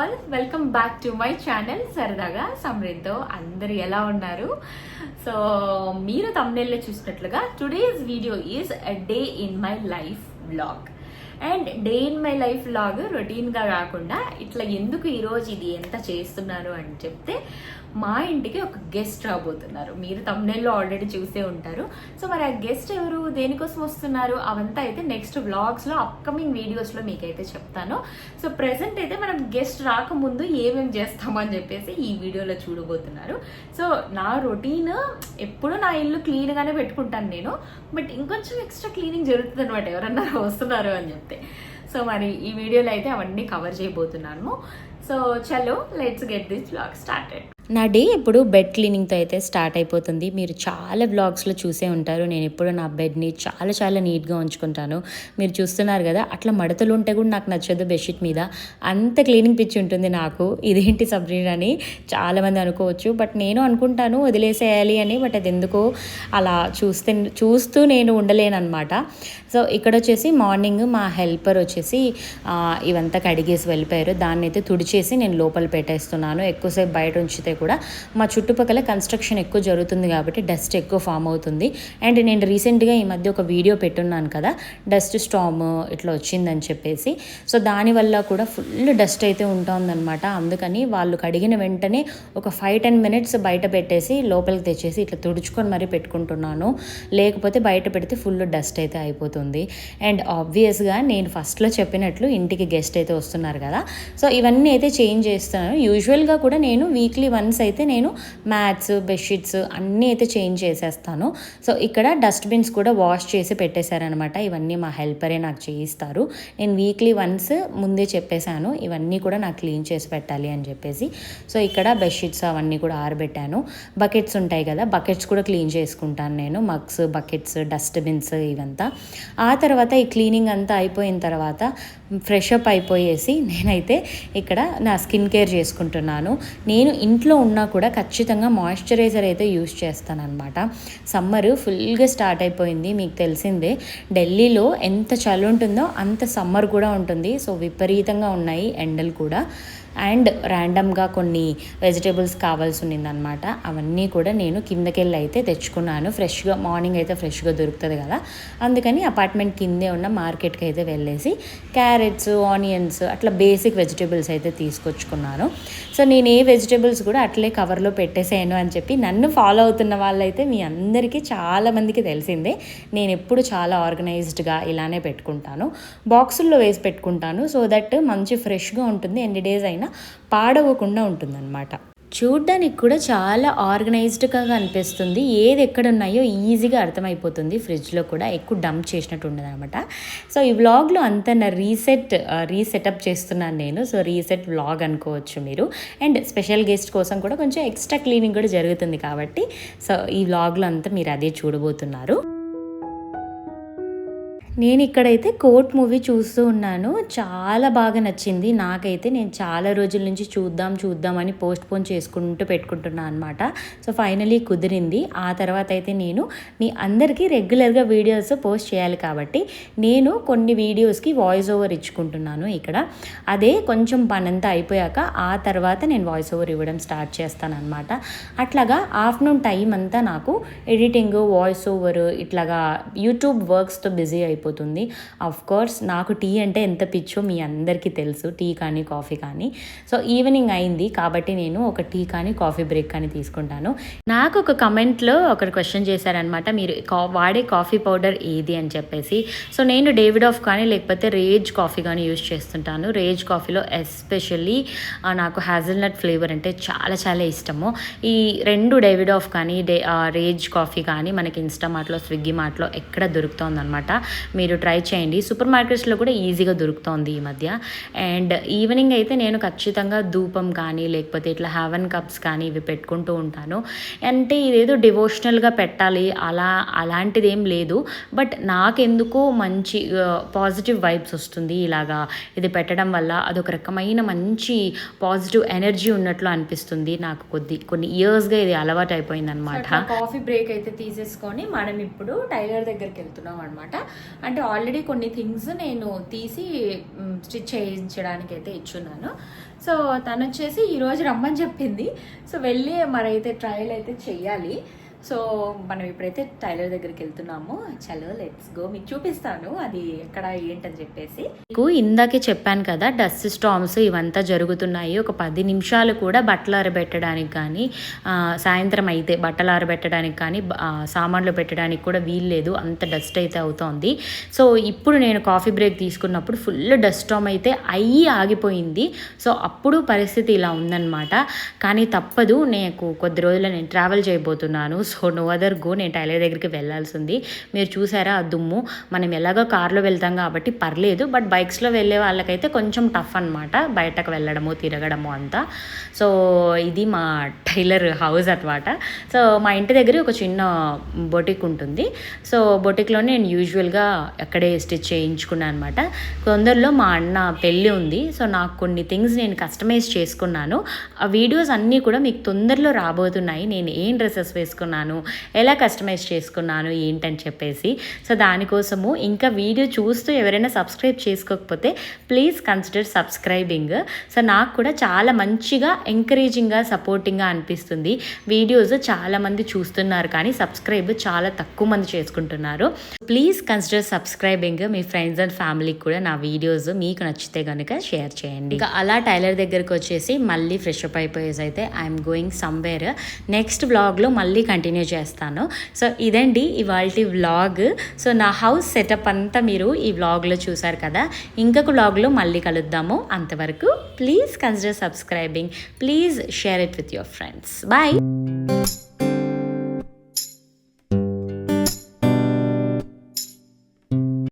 All, welcome back to my channel సరదాగా సమృద్ధితో. అందరు ఎలా ఉన్నారు? సో మీరు thumbnail చూసినట్లుగా today's video is a day in my life vlog. And day in my life vlog రొటీన్గా కాకుండా ఇట్లా ఎందుకు ఈరోజు ఇది ఎంత చేస్తున్నారు అని చెప్తే, మా ఇంటికి ఒక గెస్ట్ రాబోతున్నారు. మీరు thumbnailలో ఆల్రెడీ చూసే ఉంటారు. సో మరి ఆ గెస్ట్ ఎవరు, దేనికోసం వస్తున్నారు, అవంతా అయితే నెక్స్ట్ వ్లాగ్స్లో అప్కమింగ్ వీడియోస్లో మీకైతే చెప్తాను. సో ప్రెసెంట్ అయితే మనం గెస్ట్ రాకముందు ఏమేమి చేస్తామని చెప్పేసి ఈ వీడియోలో చూడబోతున్నారు. సో నా రొటీన్ ఎప్పుడూ నా ఇల్లు క్లీన్గానే పెట్టుకుంటాను నేను, బట్ ఇంకొంచెం ఎక్స్ట్రా క్లీనింగ్ జరుగుతుంది అనమాట ఎవరన్నా వస్తున్నారు అని చెప్తే. సో మరి ఈ వీడియోలో అయితే అవన్నీ కవర్ చేయబోతున్నాను. సో చలో let's get this vlog started. నా డే ఎప్పుడు బెడ్ క్లీనింగ్తో అయితే స్టార్ట్ అయిపోతుంది. మీరు చాలా వ్లాగ్స్లో చూసే ఉంటారు, నేను ఎప్పుడు నా బెడ్ని చాలా చాలా నీట్గా ఉంచుకుంటాను. మీరు చూస్తున్నారు కదా, అట్లా మడతలు ఉంటే కూడా నాకు నచ్చదు. బెడ్షీట్ మీద అంత క్లీనింగ్ పిచ్చి ఉంటుంది నాకు. ఇదేంటి సబ్జెక్ట్ అని చాలామంది అనుకోవచ్చు, బట్ నేను అనుకుంటాను వదిలేసేయాలి అని. బట్ అది ఎందుకో అలా చూస్తూ నేను ఉండలేనమాట. సో ఇక్కడ వచ్చేసి మార్నింగ్ మా హెల్పర్ వచ్చేసి ఇవంతా కడిగేసి వెళ్ళిపోయారు. దాన్ని అయితే తుడిచేసి నేను లోపల పెట్టేస్తున్నాను. ఎక్కువసేపు బయట ఉంచితే కూడా మా చుట్టుపక్కల కన్స్ట్రక్షన్ ఎక్కువ జరుగుతుంది కాబట్టి డస్ట్ ఎక్కువ ఫామ్ అవుతుంది. అండ్ నేను రీసెంట్గా ఈ మధ్య ఒక వీడియో పెట్టున్నాను కదా, డస్ట్ స్టామ్ ఇట్లా వచ్చిందని చెప్పేసి. సో దానివల్ల కూడా ఫుల్ డస్ట్ అయితే ఉంటుందన్నమాట. అందుకని వాళ్ళు కడిగిన వెంటనే ఒక 5-10 minutes బయట పెట్టేసి లోపలికి తెచ్చేసి ఇట్లా తుడుచుకొని మరీ పెట్టుకుంటున్నాను. లేకపోతే బయట పెడితే ఫుల్ డస్ట్ అయితే అయిపోతుంది. అండ్ ఆబ్వియస్గా నేను ఫస్ట్లో చెప్పినట్లు ఇంటికి గెస్ట్ అయితే వస్తున్నారు కదా, సో ఇవన్నీ అయితే చేంజ్ చేస్తున్నాను. యూజువల్గా కూడా నేను వీక్లీ వన్స్ అయితే నేను మ్యాట్స్, బెడ్షీట్స్ అన్నీ అయితే చేంజ్ చేసేస్తాను. సో ఇక్కడ డస్ట్బిన్స్ కూడా వాష్ చేసి పెట్టేశారనమాట. ఇవన్నీ మా హెల్పరే నాకు చేయిస్తారు. నేను వీక్లీ వన్స్ ముందే చెప్పేశాను ఇవన్నీ కూడా నాకు క్లీన్ చేసి పెట్టాలి అని చెప్పేసి. సో ఇక్కడ బెడ్షీట్స్ అవన్నీ కూడా ఆరబెట్టాను. బకెట్స్ ఉంటాయి కదా, బకెట్స్ కూడా క్లీన్ చేసుకుంటాను నేను. మగ్స్, బకెట్స్, డస్ట్బిన్స్ ఇవంతా. ఆ తర్వాత ఈ క్లీనింగ్ అంతా అయిపోయిన తర్వాత ఫ్రెష్ అప్ అయిపోయేసి నేనైతే ఇక్కడ నా స్కిన్ కేర్ చేసుకుంటున్నాను. నేను ఇంట్లో ఉన్నా కూడా ఖచ్చితంగా మాయిశ్చరైజర్ అయితే యూజ్ చేస్తాను అనమాట. సమ్మర్ ఫుల్గా స్టార్ట్ అయిపోయింది, మీకు తెలిసిందే. ఢిల్లీలో ఎంత చలి ఉంటుందో అంత సమ్మర్ కూడా ఉంటుంది. సో విపరీతంగా ఉన్నాయి ఎండలు కూడా. అండ్ ర్యాండమ్గా కొన్ని వెజిటేబుల్స్ కావాల్సి ఉన్నిందనమాట. అవన్నీ కూడా నేను కిందకెళ్ళి అయితే తెచ్చుకున్నాను. ఫ్రెష్గా మార్నింగ్ అయితే ఫ్రెష్గా దొరుకుతుంది కదా, అందుకని అపార్ట్మెంట్ కిందే ఉన్న మార్కెట్కి అయితే వెళ్ళేసి క్యారెట్స్, ఆనియన్స్ అట్లా బేసిక్ వెజిటేబుల్స్ అయితే తీసుకొచ్చుకున్నాను. సో నేను ఏ వెజిటేబుల్స్ కూడా అట్లే కవర్లో పెట్టేసాను అని చెప్పి నన్ను ఫాలో అవుతున్న వాళ్ళైతే మీ అందరికీ చాలామందికి తెలిసిందే. నేను ఎప్పుడు చాలా ఆర్గనైజ్డ్గా ఇలానే పెట్టుకుంటాను. బాక్సుల్లో వేసి పెట్టుకుంటాను. సో దట్ మంచి ఫ్రెష్గా ఉంటుంది, ఎన్ని డేస్ అయినా పాడవకుండా ఉంటుందన్నమాట. చూడ్డానికి కూడా చాలా ఆర్గనైజ్డ్గా అనిపిస్తుంది. ఏది ఎక్కడ ఉన్నాయో ఈజీగా అర్థమైపోతుంది. ఫ్రిడ్జ్లో కూడా ఎక్కువ డంప్ చేసినట్టు ఉండదు అనమాట. సో ఈ వ్లాగ్లో అంతా నా రీసెటప్ చేస్తున్నాను నేను. సో రీసెట్ వ్లాగ్ అనుకోవచ్చు మీరు. అండ్ స్పెషల్ గెస్ట్ కోసం కూడా కొంచెం ఎక్స్ట్రా క్లీనింగ్ కూడా జరుగుతుంది కాబట్టి సో ఈ వ్లాగ్లో అంతా మీరు అదే చూడబోతున్నారు. నేను ఇక్కడైతే కోర్ట్ మూవీ చూస్తూ ఉన్నాను. చాలా బాగా నచ్చింది నాకైతే. నేను చాలా రోజుల నుంచి చూద్దామని పోస్ట్పోన్ చేసుకుంటూ పెట్టుకుంటున్నాను అనమాట. సో ఫైనలీ కుదిరింది. ఆ తర్వాత అయితే నేను మీ అందరికీ రెగ్యులర్గా వీడియోస్ పోస్ట్ చేయాలి కాబట్టి నేను కొన్ని వీడియోస్కి వాయిస్ ఓవర్ ఇచ్చుకుంటున్నాను ఇక్కడ. అదే కొంచెం పనంతా అయిపోయాక ఆ తర్వాత నేను వాయిస్ ఓవర్ ఇవ్వడం స్టార్ట్ చేస్తాను అనమాట. అట్లాగా ఆఫ్టర్నూన్ టైం అంతా నాకు ఎడిటింగ్, వాయిస్ ఓవర్ ఇట్లాగా యూట్యూబ్ వర్క్స్తో బిజీ అయిపోతుంది. ఆఫ్ కోర్స్ నాకు టీ అంటే ఎంత పిచ్చో మీ అందరికీ తెలుసు, టీ కానీ కాఫీ కానీ. సో ఈవినింగ్ అయింది కాబట్టి నేను ఒక టీ కానీ కాఫీ బ్రేక్ కానీ తీసుకుంటాను. నాకు ఒక కమెంట్లో ఒకరు క్వశ్చన్ చేశారనమాట, మీరు వాడే కాఫీ పౌడర్ ఏది అని చెప్పేసి. సో నేను డేవిడాఫ్ కానీ లేకపోతే రేజ్ కాఫీ కానీ యూజ్ చేస్తుంటాను. రేజ్ కాఫీలో ఎస్పెషల్లీ నాకు హ్యాజల్నట్ ఫ్లేవర్ అంటే చాలా చాలా ఇష్టము. ఈ రెండు డేవిడాఫ్ కానీ రేజ్ కాఫీ కానీ మనకి ఇన్స్టామార్ట్లో, స్విగ్గీ మార్ట్లో ఎక్కడ దొరుకుతుందన్నమాట. మీరు ట్రై చేయండి. సూపర్ మార్కెట్స్లో కూడా ఈజీగా దొరుకుతుంది ఈ మధ్య. అండ్ ఈవినింగ్ అయితే నేను ఖచ్చితంగా ధూపం కానీ లేకపోతే ఇట్లా హెవెన్ కప్స్ కానీ ఇవి పెట్టుకుంటూ ఉంటాను. అంటే ఇదేదో డివోషనల్గా పెట్టాలి అలాంటిది ఏం లేదు, బట్ నాకెందుకో మంచి పాజిటివ్ వైబ్స్ వస్తుంది ఇలాగా ఇది పెట్టడం వల్ల. అదొక రకమైన మంచి పాజిటివ్ ఎనర్జీ ఉన్నట్లు అనిపిస్తుంది నాకు. కొన్ని ఇయర్స్గా ఇది అలవాటు అయిపోయింది అనమాట. కాఫీ బ్రేక్ అయితే తీసేసుకొని మనం ఇప్పుడు టైలర్ దగ్గరికి వెళ్తున్నాం అనమాట. అంటే ఆల్రెడీ కొన్ని థింగ్స్ నేను తీసి స్టిచ్ చేయించడానికి అయితే ఇచ్చున్నాను. సో తను వచ్చేసి ఈరోజు రమ్మని చెప్పింది. సో వెళ్ళి మరైతే ట్రయల్ అయితే చెయ్యాలి. సో మనం ఇప్పుడైతే టైలర్ దగ్గరికి వెళ్తున్నాము. చలో లెట్స్ గో, మీకు చూపిస్తాను అది ఎక్కడ ఏంటని చెప్పేసి. మీకు ఇందాకే చెప్పాను కదా, డస్ట్ స్టార్మ్స్ ఇవంతా జరుగుతున్నాయి. ఒక 10 నిమిషాలు కూడా బట్టలు ఆరబెట్టడానికి కానీ, సాయంత్రం అయితే బట్టలు ఆరబెట్టడానికి కానీ, సామాన్లు పెట్టడానికి కూడా వీల్లేదు, అంత డస్ట్ అయితే అవుతోంది. సో ఇప్పుడు నేను కాఫీ బ్రేక్ తీసుకున్నప్పుడు ఫుల్ డస్ట్ స్టార్మ్ అయితే ఆగిపోయింది. సో అప్పుడు పరిస్థితి ఇలా ఉందన్నమాట. కానీ తప్పదు, నాకు కొద్ది రోజులు నేను ట్రావెల్ చేయబోతున్నాను. సో నో అదర్ గో, నేను టైలర్ దగ్గరికి వెళ్ళాల్సింది. మీరు చూసారా ఆ దుమ్ము, మనం ఎలాగో కార్లో వెళ్తాం కాబట్టి పర్లేదు, బట్ బైక్స్లో వెళ్ళే వాళ్ళకైతే కొంచెం టఫ్ అనమాట, బయటకు వెళ్ళడము తిరగడము అంతా. సో ఇది మా టైలర్ హౌస్ అనమాట. సో మా ఇంటి దగ్గర ఒక చిన్న బొటిక్ ఉంటుంది. సో బొటిక్లో నేను యూజువల్గా అక్కడే స్టిచ్ చేయించుకున్నాను అనమాట. తొందరలో మా అన్న పెళ్ళి ఉంది. సో నాకు కొన్ని థింగ్స్ నేను కస్టమైజ్ చేసుకున్నాను. ఆ వీడియోస్ అన్నీ కూడా మీకు తొందరలో రాబోతున్నాయి. నేను ఏం డ్రెస్సెస్ వేసుకున్నాను, ఎలా కస్టమైజ్ చేసుకున్నాను ఏంటని చెప్పేసి. సో దానికోసము ఇంకా వీడియో చూస్తూ ఎవరైనా సబ్స్క్రైబ్ చేసుకోకపోతే ప్లీజ్ కన్సిడర్ సబ్స్క్రైబింగ్. సో నాకు కూడా చాలా మంచిగా ఎంకరేజింగ్గా సపోర్టింగ్గా అనిపిస్తుంది. వీడియోస్ చాలామంది చూస్తున్నారు కానీ సబ్స్క్రైబ్ చాలా తక్కువ మంది చేసుకుంటున్నారు. Please consider subscribing. Me friends and ఫ్యామిలీకి కూడా నా వీడియోస్ మీకు నచ్చితే కనుక షేర్ చేయండి. ఇంకా అలా టైలర్ దగ్గరికి వచ్చేసి మళ్ళీ ఫ్రెష్ అప్ అయిపోయేసి అయితే ఐఎమ్ గోయింగ్ సమ్వేర్. నెక్స్ట్ వ్లాగ్లో మళ్ళీ కంటిన్యూ చేస్తాను. సో ఇదండి ఇవాల్టి వ్లాగ్. సో నా హౌస్ సెటప్ అంతా మీరు ఈ వ్లాగ్లో చూసారు కదా. ఇంకొక వ్లాగ్లో మళ్ళీ కలుద్దాము. అంతవరకు please consider subscribing, please share it with your friends. Bye.